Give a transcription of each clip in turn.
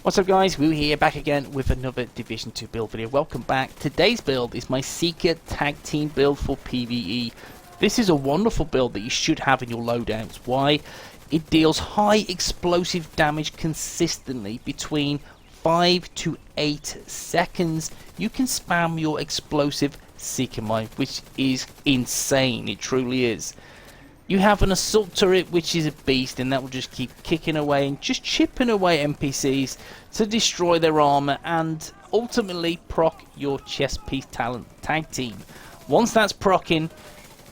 What's up guys, WOOO here, back again with another Division 2 build video. Welcome back. Today's build is my SEEKER tag team build for PvE. This is a wonderful build that you should have in your loadouts. Why? It deals high explosive damage consistently between 5 to 8 seconds. You can spam your explosive Seeker mine, which is insane, it truly is. You have an assault turret, which is a beast, and that will just keep kicking away and just chipping away NPCs to destroy their armor and ultimately proc your chest piece talent tag team. Once that's procking,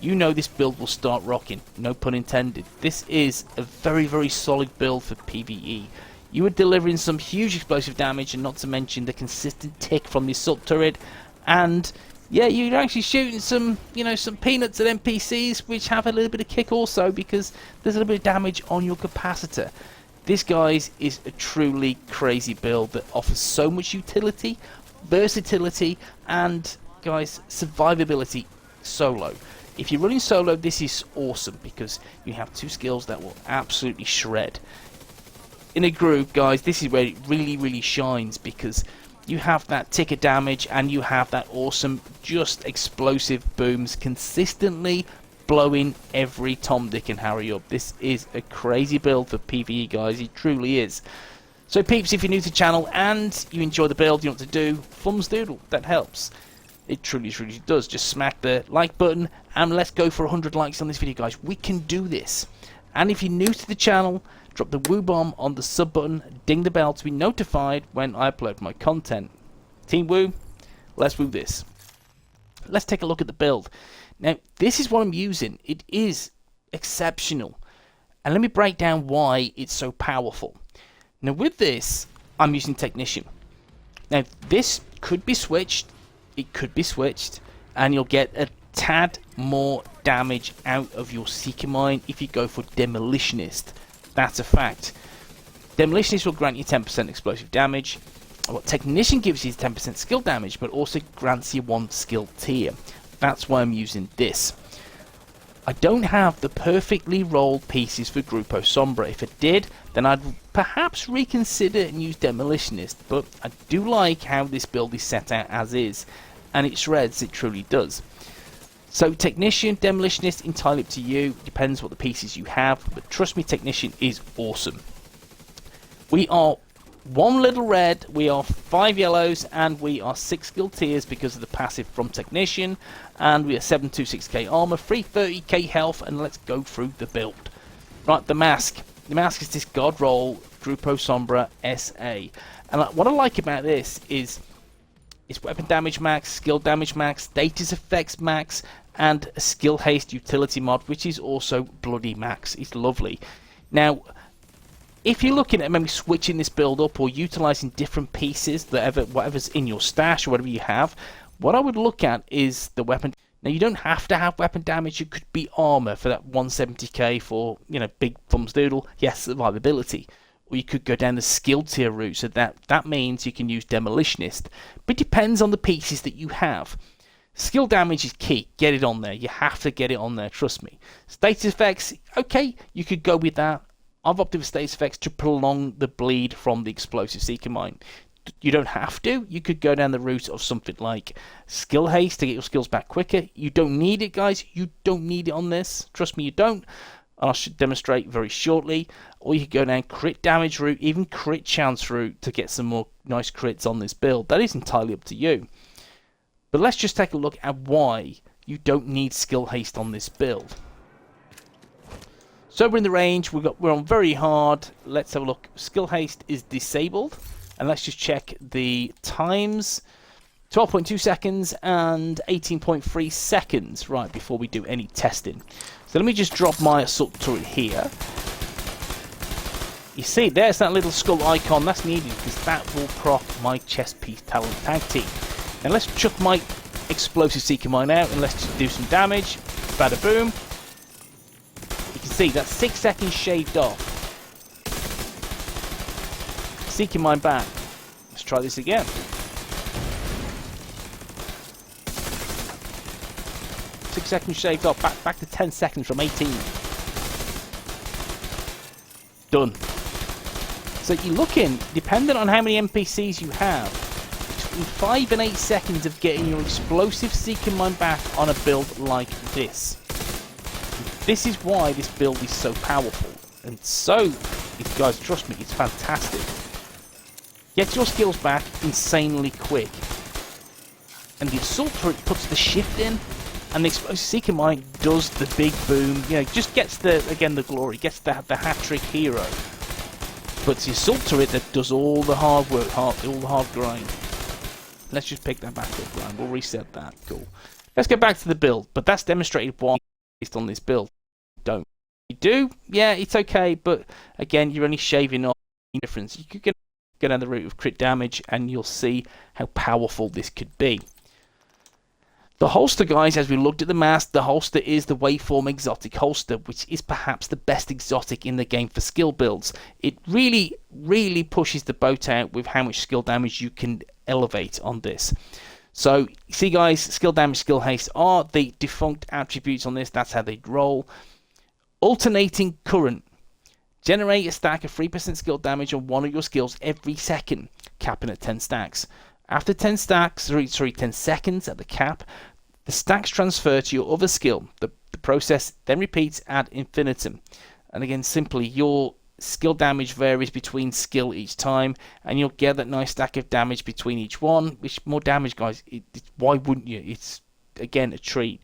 you know this build will start rocking, no pun intended. This is a very, very solid build for PvE. You are delivering some huge explosive damage, and not to mention the consistent tick from the assault turret, and yeah, you're actually shooting some, some peanuts at NPCs, which have a little bit of kick also, because there's a little bit of damage on your capacitor. This, guys, is a truly crazy build that offers so much utility, versatility, and, guys, survivability solo. If you're running solo, this is awesome, because you have two skills that will absolutely shred. In a group, guys, this is where it really, really shines, because you have that ticker damage and you have that awesome just explosive booms consistently blowing every Tom, Dick and Harry up. This is a crazy build for PvE, guys, it truly is. So peeps, if you're new to the channel and you enjoy the build, you know what to do, thumbs doodle, that helps. It truly does. Just smack the like button and let's go for 100 likes on this video, guys. We can do this. And if you're new to the channel, drop the WOOO bomb on the sub button, ding the bell to be notified when I upload my content. Team WOOO, let's WOOO this. Let's take a look at the build. Now, this is what I'm using. It is exceptional. And let me break down why it's so powerful. Now, with this, I'm using Technician. Now, this could be switched. It could be switched. And you'll get a tad more damage out of your Seeker mine if you go for Demolitionist. That's a fact. Demolitionist will grant you 10% explosive damage. What Technician gives you is 10% skill damage, but also grants you 1 skill tier. That's why I'm using this. I don't have the perfectly rolled pieces for Grupo Sombra. If I did, then I'd perhaps reconsider and use Demolitionist, but I do like how this build is set out as is, and it shreds, it truly does. So Technician, Demolitionist, entirely up to you. Depends what the pieces you have. But trust me, Technician is awesome. We are 1 little red, we are 5 yellows, and we are 6 skill tiers because of the passive from Technician. And we are 726k armor, 330k health, and let's go through the build. Right, the mask. The mask is this God Roll Grupo Sombra SA. And what I like about this is it's weapon damage max, skill damage max, status effects max, and a skill haste utility mod, which is also bloody max. It's lovely. Now, if you're looking at maybe switching this build up or utilizing different pieces, whatever's in your stash or whatever you have, what I would look at is the weapon. Now, you don't have to have weapon damage. It could be armor for that 170k for, big thumbs doodle. Yes, survivability. Or you could go down the skill tier route, so that means you can use Demolitionist. But it depends on the pieces that you have. Skill damage is key. Get it on there. You have to get it on there, trust me. Status effects, okay, you could go with that. I've opted for status effects to prolong the bleed from the explosive Seeker mine. You don't have to. You could go down the route of something like skill haste to get your skills back quicker. You don't need it, guys. You don't need it on this. Trust me, you don't. I should demonstrate very shortly. Or you could go down crit damage route, even crit chance route to get some more nice crits on this build. That is entirely up to you. But let's just take a look at why you don't need skill haste on this build. So we're in the range, we're on very hard. Let's have a look. Skill haste is disabled. And let's just check the times. 12.2 seconds and 18.3 seconds right before we do any testing. So let me just drop my assault turret here. You see, there's that little skull icon. That's needed because that will proc my chest piece talent tag team. Now let's chuck my explosive Seeker mine out and let's just do some damage. Bada boom. You can see that's 6 seconds shaved off. Seeker mine back. Let's try this again. 6 seconds shaved off, back to 10 seconds from 18. Done. So you're looking, depending on how many NPCs you have, between 5 and 8 seconds of getting your explosive Seeker Mine back on a build like this. This is why this build is so powerful. And so, if you guys trust me, it's fantastic. Get your skills back insanely quick. And the Assault Turret puts the shift in, and the Explosive Seeker Mine does the big boom. You know, just gets the, again, the glory, gets the hat-trick hero. But it's the Assault Turret that does all the hard work, all the hard grind. Let's just pick that back up, Ryan. We'll reset that. Cool. Let's get back to the build. But that's demonstrated why based on this build. Don't. You do? Yeah, it's okay. But again, you're only shaving off the difference. You could get down the route of crit damage, and you'll see how powerful this could be. The holster, guys, as we looked at the mask, the holster is the Waveform Exotic holster, which is perhaps the best exotic in the game for skill builds. It really, really pushes the boat out with how much skill damage you can elevate on this. So, see guys, skill damage, skill haste are the defunct attributes on this. That's how they roll. Alternating current. Generate a stack of 3% skill damage on one of your skills every second, capping at 10 stacks. After 10 seconds at the cap, the stacks transfer to your other skill. The process then repeats ad infinitum. And again, simply, your skill damage varies between skill each time, and you'll get that nice stack of damage between each one. Which more damage, guys? Why wouldn't you? It's, again, a treat.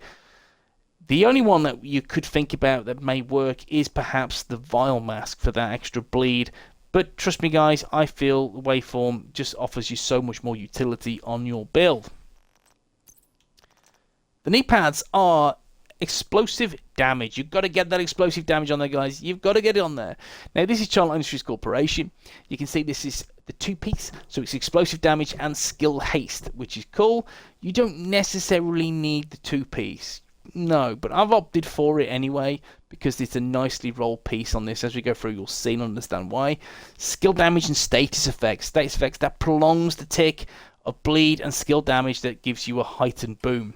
The only one that you could think about that may work is perhaps the Vile Mask for that extra bleed. But trust me guys, I feel the Waveform just offers you so much more utility on your build. The Kneepads are explosive damage. You've got to get that explosive damage on there, guys. You've got to get it on there. Now, this is Charlotte Industries Corporation. You can see this is the two-piece, so it's explosive damage and skill haste, which is cool. You don't necessarily need the two-piece. No, but I've opted for it anyway because it's a nicely rolled piece on this. As we go through, you'll see and understand why. Skill damage and status effects. Status effects that prolongs the tick of bleed, and skill damage that gives you a heightened boom.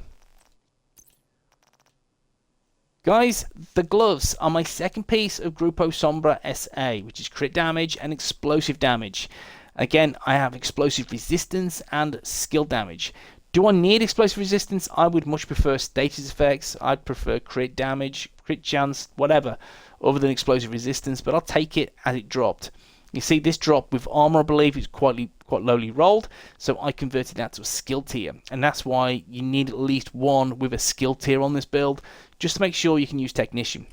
Guys, the gloves are my second piece of Grupo Sombra SA, which is crit damage and explosive damage. Again, I have explosive resistance and skill damage. Do I need explosive resistance? I would much prefer status effects. I'd prefer crit damage, crit chance, whatever, other than explosive resistance, but I'll take it as it dropped. You see this drop with armor, I believe, is quite lowly rolled, so I converted that to a skill tier, and that's why you need at least one with a skill tier on this build, just to make sure you can use Technician.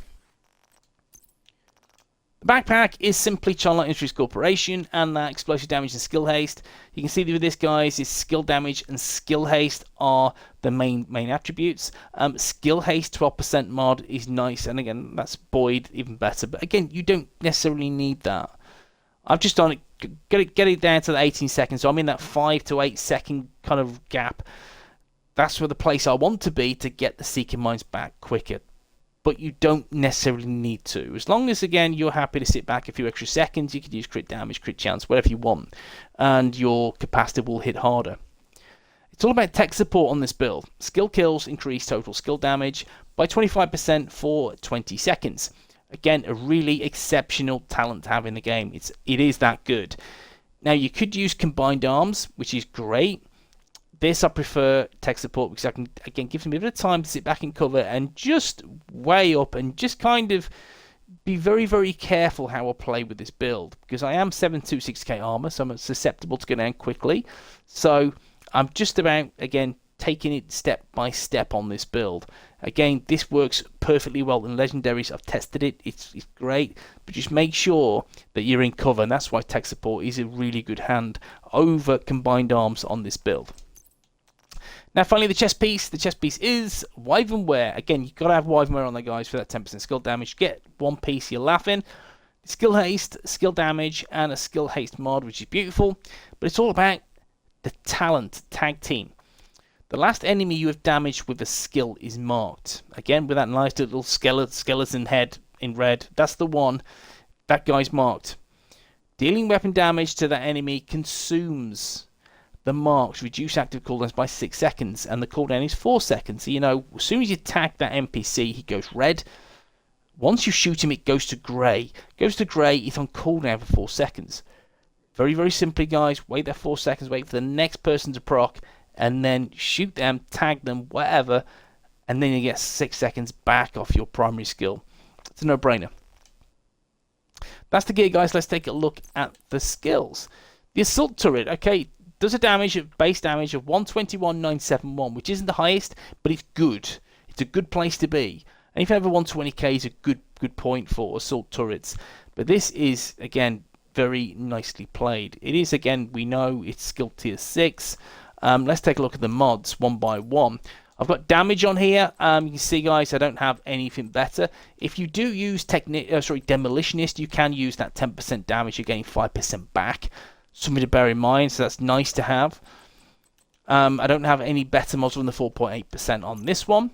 The backpack is simply Charlotte Industries Corporation, and that explosive damage and skill haste. You can see that with this, guys, is skill damage and skill haste are the main attributes. Skill haste 12% mod is nice, and again, that's buoyed even better. But again, you don't necessarily need that. I've just done it, get it down to the 18 seconds, so I'm in that 5 to 8 second kind of gap. That's where the place I want to be to get the Seeker Mines back quicker. But you don't necessarily need to. As long as, again, you're happy to sit back a few extra seconds, you can use crit damage, crit chance, whatever you want, and your capacitor will hit harder. It's all about tech support on this build. Skill kills increase total skill damage by 25% for 20 seconds. Again, a really exceptional talent to have in the game. It is that good. Now, you could use combined arms, which is great. This I prefer tech support because I can, again, gives me a bit of time to sit back in cover and just weigh up and just kind of be very, very careful how I play with this build, because I am 726k armor, so I'm susceptible to go down quickly. So I'm just about, again, taking it step by step on this build. Again, this works perfectly well in legendaries. I've tested it. It's great, but just make sure that you're in cover, and that's why tech support is a really good hand over combined arms on this build. Now, finally, the chest piece. The chest piece is Wyvern Wear. Again, you've got to have Wyvern Wear on there, guys, for that 10% skill damage. Get one piece, you're laughing. Skill haste, skill damage, and a skill haste mod, which is beautiful. But it's all about the talent tag team. The last enemy you have damaged with a skill is marked. Again, with that nice little skeleton head in red. That's the one. That guy's marked. Dealing weapon damage to that enemy consumes the marks, reduce active cooldowns by 6 seconds, and the cooldown is 4 seconds. So, you know, as soon as you tag that NPC, he goes red. Once you shoot him, it goes to grey. It's on cooldown for 4 seconds. Very, very simply, guys, wait there 4 seconds, wait for the next person to proc, and then shoot them, tag them, whatever, and then you get 6 seconds back off your primary skill. It's a no-brainer. That's the gear, guys. Let's take a look at the skills. The assault turret, okay, does a base damage of 121,971, which isn't the highest, but it's good. It's a good place to be. Anything over 120k is a good point for assault turrets. But this is, again, very nicely played. It is, again, we know it's skill tier 6. Let's take a look at the mods one by one. I've got damage on here. You can see, guys, I don't have anything better. If you do use Demolitionist, you can use that 10% damage. You're getting 5% back. Something to bear in mind, so that's nice to have. I don't have any better mods than the 4.8% on this one.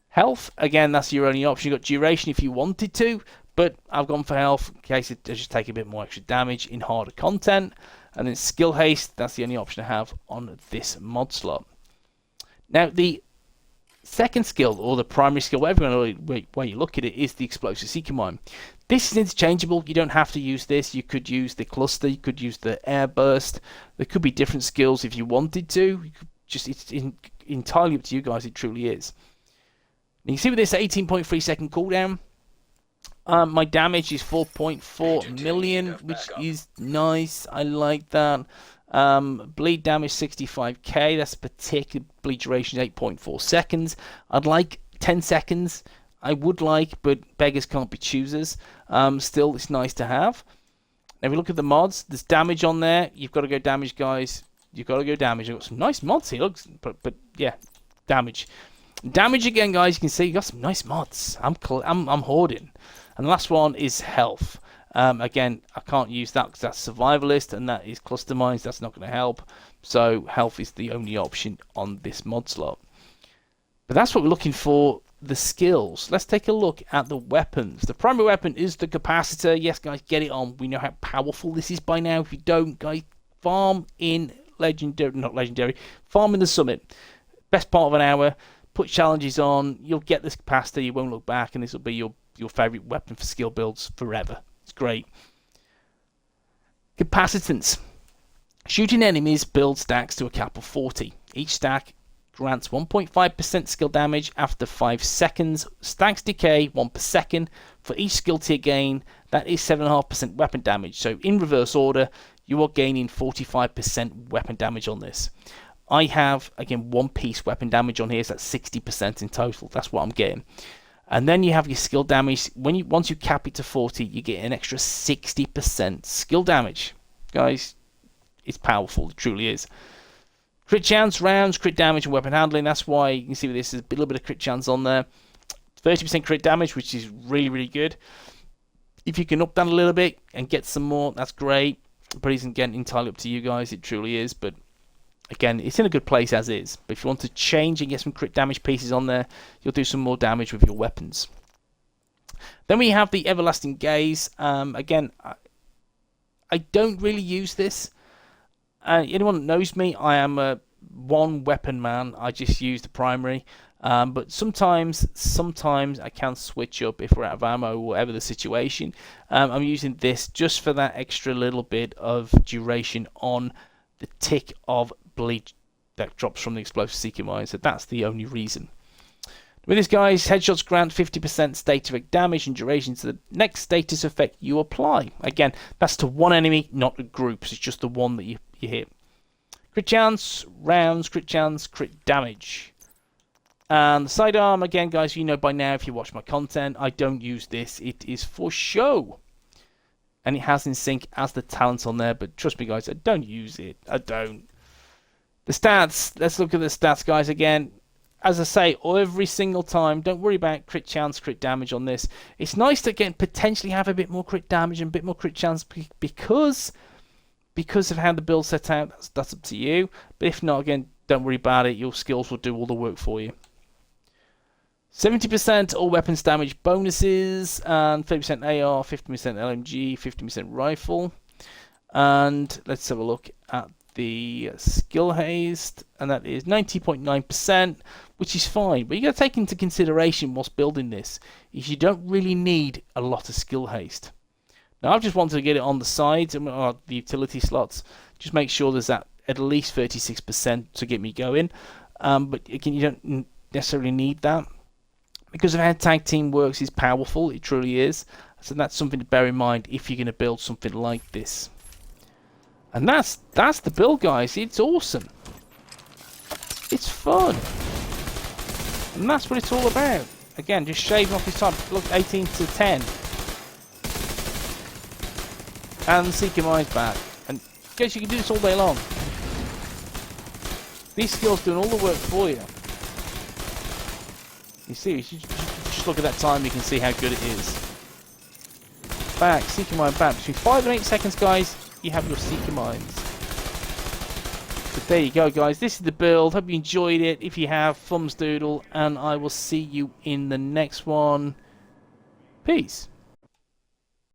Health, again, that's your only option. You've got duration if you wanted to, but I've gone for health in case it does just take a bit more extra damage in harder content. And then skill haste, that's the only option I have on this mod slot. Now, the second skill, or the primary skill, whatever way you look at it, is the explosive seeker mine. This is interchangeable. You don't have to use this. You could use the cluster. You could use the air burst. There could be different skills if you wanted to. You could it's entirely up to you guys. It truly is. And you can see with this 18.3 second cooldown, my damage is 4.4 million, which is nice. I like that. Bleed damage 65k. That's a particular bleed duration 8.4 seconds. I'd like 10 seconds. I would like, but beggars can't be choosers. Still, it's nice to have. Now, if we look at the mods, there's damage on there. You've got to go damage, guys. You've got to go damage. I've got some nice mods here. Looks, but yeah, damage. Damage again, guys. You can see you got some nice mods. I'm hoarding. And the last one is health. Again, I can't use that because that's survivalist and that is cluster mines. That's not going to help. So health is the only option on this mod slot. But that's what we're looking for. The skills. Let's take a look at the weapons. The primary weapon is the capacitor. Yes, guys, get it on. We know how powerful this is by now. If you don't, guys, farm in farm in the summit. Best part of an hour. Put challenges on. You'll get this capacitor. You won't look back, and this will be your favorite weapon for skill builds forever. It's great. Capacitance. Shooting enemies build stacks to a cap of 40. Each stack grants 1.5% skill damage after 5 seconds. Stacks decay 1 per second. For each skill tier gain, that is 7.5% weapon damage. So in reverse order, you are gaining 45% weapon damage on this. I have, again, 1 piece weapon damage on here, so that's 60% in total. That's what I'm getting. And then you have your skill damage. Once you cap it to 40, you get an extra 60% skill damage. Guys, it's powerful. It truly is. Crit chance, rounds, crit damage, and weapon handling. That's why you can see this is a little bit of crit chance on there. 30% crit damage, which is really, really good. If you can up that a little bit and get some more, that's great. But it's again entirely up to you guys. It truly is. But again, it's in a good place as is. But if you want to change and get some crit damage pieces on there, you'll do some more damage with your weapons. Then we have the Everlasting Gaze. Again, I don't really use this. Anyone that knows me, I am a one weapon man. I just use the primary. But sometimes I can switch up if we're out of ammo or whatever the situation. I'm using this just for that extra little bit of duration on the tick of bleed that drops from the explosive seeker mine. So that's the only reason. With this, guys, headshots grant 50% status effect damage and duration to the next status effect you apply. Again, that's to one enemy, not a group. So it's just the one that you hit. Crit chance, rounds, crit chance, crit damage. And the sidearm, again, guys, you know by now if you watch my content, I don't use this. It is for show. And it has in sync as the talents on there, but trust me, guys, I don't use it. I don't. The stats, let's look at the stats, guys, again. As I say, every single time, don't worry about crit chance, crit damage on this. It's nice to again potentially have a bit more crit damage and a bit more crit chance because of how the build's set out. That's up to you. But if not, again, don't worry about it. Your skills will do all the work for you. 70% all weapons damage bonuses, and 30% AR, 50% LMG, 50% rifle. And let's have a look at the skill haste, and that is 90.9%, which is fine. But you got to take into consideration whilst building this is you don't really need a lot of skill haste. Now I've just wanted to get it on the sides and the utility slots. Just make sure there's that at least 36% to get me going. But again, you don't necessarily need that. Because of how tag team works is powerful, it truly is. So that's something to bear in mind if you're going to build something like this. And that's the build, guys. It's awesome. It's fun. And that's what it's all about. Again, just shaving off his time. Look, 18 to 10. And the Seeker Mine's back. And guess you can do this all day long. These skills doing all the work for you. You see, you just look at that time, you can see how good it is. Back, Seeker Mine back. Between 5 and 8 seconds, guys, you have your Seeker Mines. So there you go, guys. This is the build. Hope you enjoyed it. If you have, thumbs doodle, and I will see you in the next one. Peace.